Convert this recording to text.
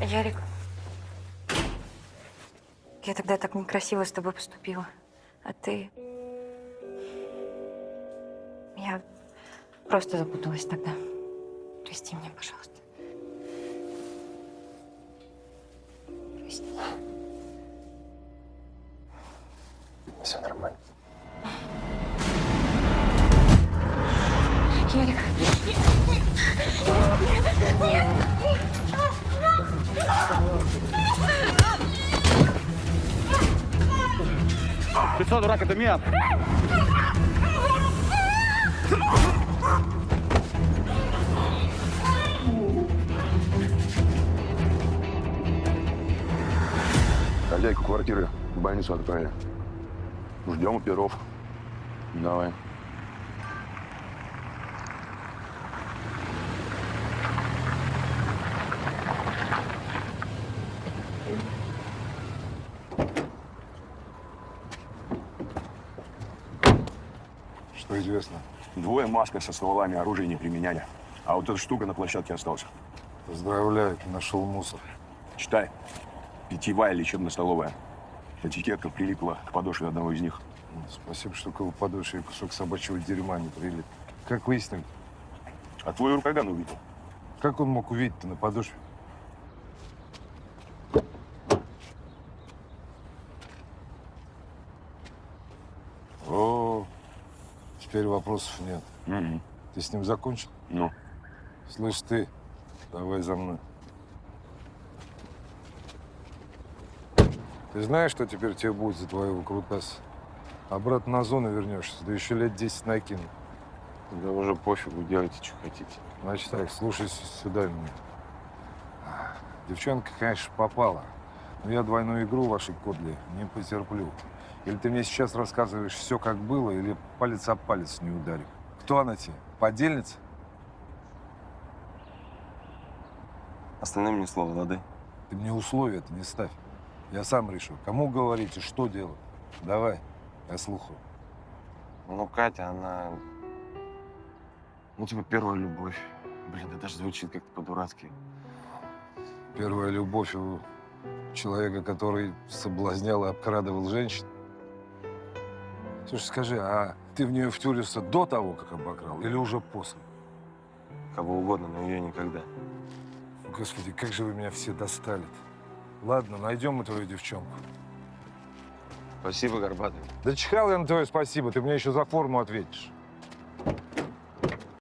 Ярик, я тогда так некрасиво с тобой поступила. А ты... Я просто запуталась тогда. Прости меня, пожалуйста. Прости. Все нормально. Ярик. Ты что, дурак, это мент? Хозяйку квартиры в больницу отправили. Ждем оперов. Давай. Что известно? Двое в масках со стволами, оружие не применяли. А вот эта штука на площадке осталась. Поздравляю, нашел мусор. Читай. Питьевая лечебно-столовая. Этикетка прилипла к подошве одного из них. Спасибо, что к его подошве кусок собачьего дерьма не прилип. Как выяснили? А твой ураган увидел. Как он мог увидеть-то на подошве? О, теперь вопросов нет. Угу. Ты с ним закончил? Ну. Слышь ты, давай за мной. Ты знаешь, что теперь тебе будет за твоего выкрутаса? Обратно на зону вернешься, да еще лет 10 накину. Да уже пофигу, делайте, что хотите. Значит так, слушайся сюда меня. Девчонка, конечно, попала. Но я двойную игру вашей кодли не потерплю. Или ты мне сейчас рассказываешь все, как было, или палец об палец не ударю. Кто она тебе? Подельница? Остальным ни слова, лады. Ты мне условия-то не ставь. Я сам решу, кому говорить и что делать. Давай, я слухаю. Ну, Катя, она... Ну, типа, первая любовь. Блин, это даже звучит как-то по-дурацки. Первая любовь у человека, который соблазнял и обкрадывал женщин. Слушай, скажи, а ты в нее втюрился до того, как обокрал, или уже после? Кого угодно, но ее никогда. Господи, как же вы меня все достали-то. Ладно, найдем мы твою девчонку. Спасибо, Горбатый. Да чихал я на твое спасибо, ты мне еще за форму ответишь.